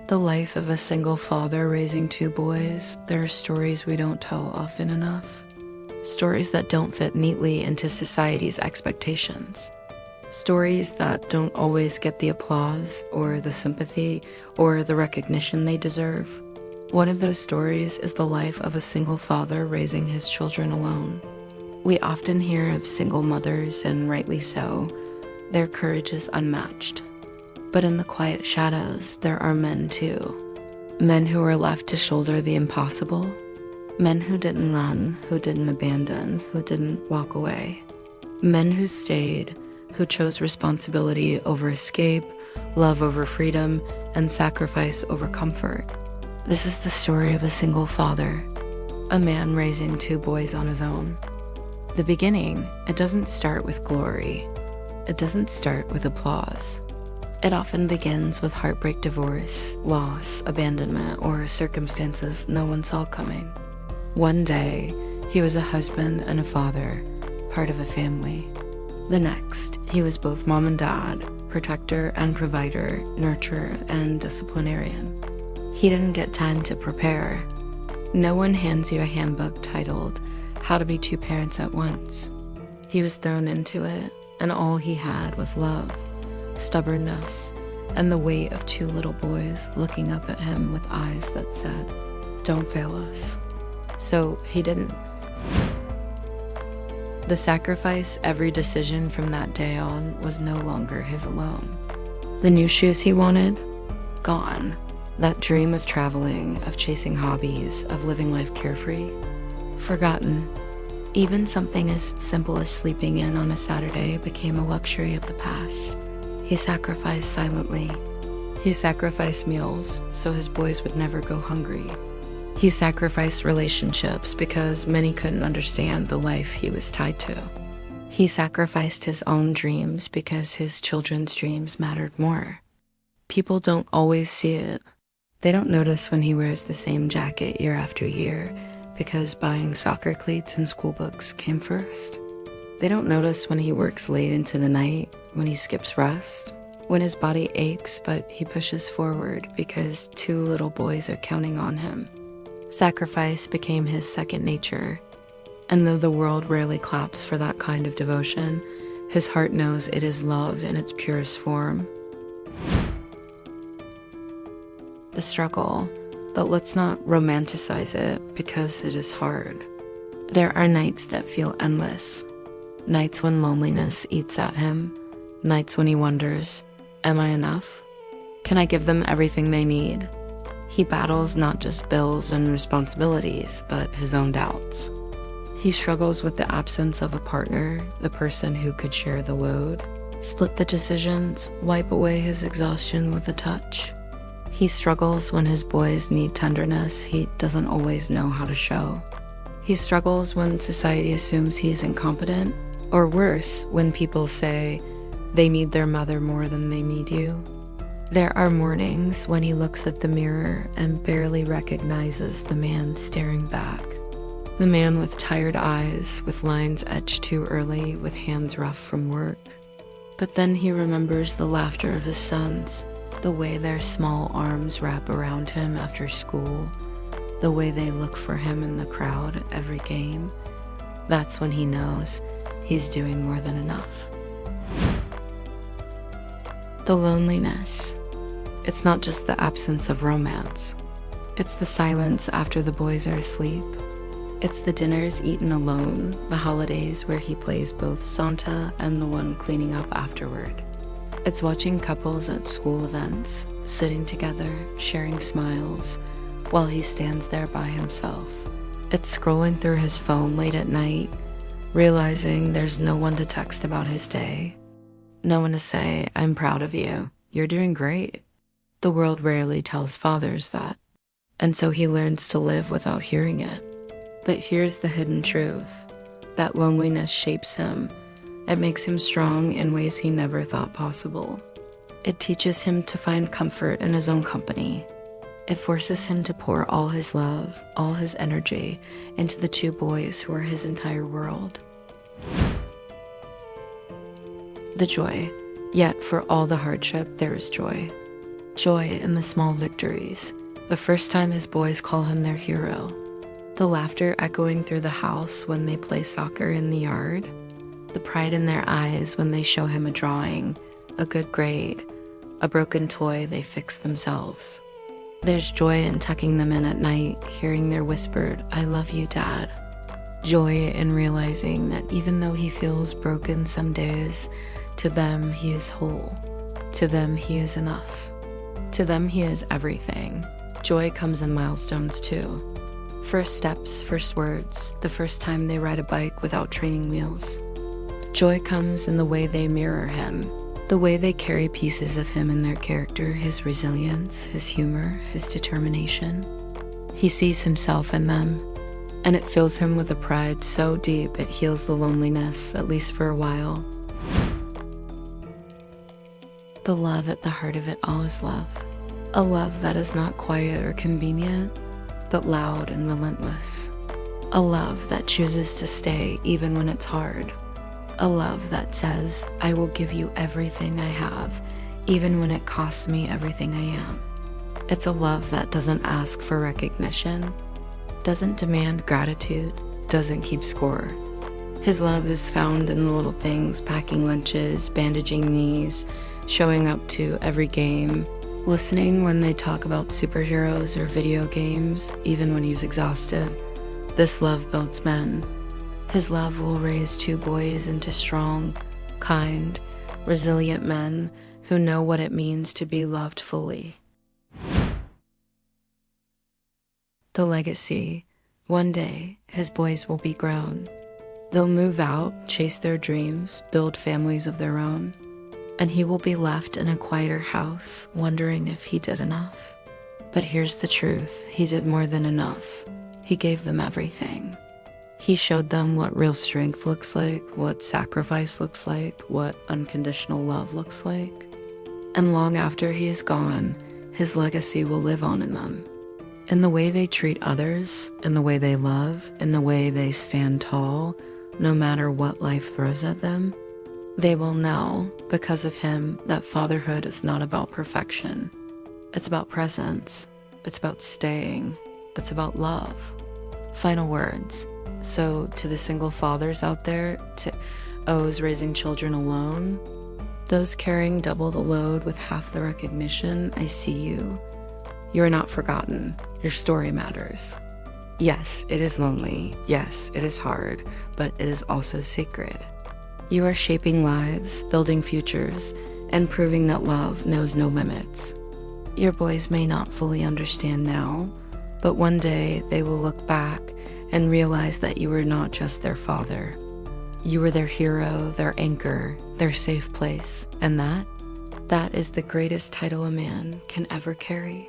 The life of a single father raising two boys, there are stories we don't tell often enough. Stories that don't fit neatly into society's expectations. Stories that don't always get the applause or the sympathy or the recognition they deserve. One of those stories is the life of a single father raising his children alone. We often hear of single mothers, and rightly so. Their courage is unmatched. But in the quiet shadows, there are men too. Men who are left to shoulder the impossible. Men who didn't run, who didn't abandon, who didn't walk away. Men who stayed, who chose responsibility over escape, love over freedom, and sacrifice over comfort. This is the story of a single father, a man raising two boys on his own. The beginning, it doesn't start with glory. It doesn't start with applause. It often begins with heartbreak, divorce, loss, abandonment, or circumstances no one saw coming. One day, he was a husband and a father, part of a family. The next, he was both mom and dad, protector and provider, nurturer and disciplinarian. He didn't get time to prepare. No one hands you a handbook titled, How to Be Two Parents at Once. He was thrown into it, and all he had was love, stubbornness, and the weight of two little boys looking up at him with eyes that said, "Don't fail us." So he didn't. The sacrifice, every decision from that day on was no longer his alone. The new shoes he wanted? Gone. That dream of traveling, of chasing hobbies, of living life carefree? Forgotten. Even something as simple as sleeping in on a Saturday became a luxury of the past. He sacrificed silently. He sacrificed meals so his boys would never go hungry. He sacrificed relationships because many couldn't understand the life he was tied to. He sacrificed his own dreams because his children's dreams mattered more. People don't always see it. They don't notice when he wears the same jacket year after year because buying soccer cleats and school books came first. They don't notice when he works late into the night, when he skips rest, when his body aches but he pushes forward because two little boys are counting on him. Sacrifice became his second nature, and though the world rarely claps for that kind of devotion, his heart knows it is love in its purest form. The struggle, but let's not romanticize it because it is hard. There are nights that feel endless. Nights when loneliness eats at him. Nights when he wonders, am I enough? Can I give them everything they need? He battles not just bills and responsibilities, but his own doubts. He struggles with the absence of a partner, the person who could share the load, split the decisions, wipe away his exhaustion with a touch. He struggles when his boys need tenderness he doesn't always know how to show. He struggles when society assumes he is incompetent, or worse, when people say they need their mother more than they need you. There are mornings when he looks at the mirror and barely recognizes the man staring back. The man with tired eyes, with lines etched too early, with hands rough from work. But then he remembers the laughter of his sons, the way their small arms wrap around him after school, the way they look for him in the crowd at every game. That's when he knows he's doing more than enough. The loneliness. It's not just the absence of romance. It's the silence after the boys are asleep. It's the dinners eaten alone, the holidays where he plays both Santa and the one cleaning up afterward. It's watching couples at school events, sitting together, sharing smiles, while he stands there by himself. It's scrolling through his phone late at night, realizing there's no one to text about his day. No one to say, I'm proud of you, you're doing great. The world rarely tells fathers that, and so he learns to live without hearing it. But here's the hidden truth. That loneliness shapes him. It makes him strong in ways he never thought possible. It teaches him to find comfort in his own company. It forces him to pour all his love, all his energy, into the two boys who are his entire world. The joy. Yet for all the hardship, there is joy. Joy in the small victories. The first time his boys call him their hero. The laughter echoing through the house when they play soccer in the yard. The pride in their eyes when they show him a drawing, a good grade, a broken toy they fix themselves. There's joy in tucking them in at night, hearing their whispered, "I love you, Dad." Joy in realizing that even though he feels broken some days, to them he is whole. To them he is enough. To them he is everything. Joy comes in milestones too. First steps, first words, the first time they ride a bike without training wheels. Joy comes in the way they mirror him, the way they carry pieces of him in their character, his resilience, his humor, his determination. He sees himself in them, and it fills him with a pride so deep it heals the loneliness, at least for a while. The love at the heart of it all is love. A love that is not quiet or convenient, but loud and relentless. A love that chooses to stay even when it's hard. A love that says, "I will give you everything I have, even when it costs me everything I am." It's a love that doesn't ask for recognition, doesn't demand gratitude, doesn't keep score. His love is found in the little things, packing lunches, bandaging knees, showing up to every game, listening when they talk about superheroes or video games, even when he's exhausted. This love builds men. His love will raise 2 boys into strong, kind, resilient men who know what it means to be loved fully. The legacy. One day, his boys will be grown. They'll move out, chase their dreams, build families of their own. And he will be left in a quieter house, wondering if he did enough. But here's the truth, he did more than enough. He gave them everything. He showed them what real strength looks like, what sacrifice looks like, what unconditional love looks like. And long after he is gone, his legacy will live on in them. In the way they treat others, in the way they love, in the way they stand tall, no matter what life throws at them. They will know, because of him, that fatherhood is not about perfection. It's about presence. It's about staying. It's about love. Final words. So to the single fathers out there, to O's raising children alone, those carrying double the load with half the recognition, I see you. You are not forgotten. Your story matters. Yes, it is lonely. Yes, it is hard, but it is also sacred. You are shaping lives, building futures, and proving that love knows no limits. Your boys may not fully understand now, but one day they will look back and realize that you were not just their father. You were their hero, their anchor, their safe place, and that is the greatest title a man can ever carry.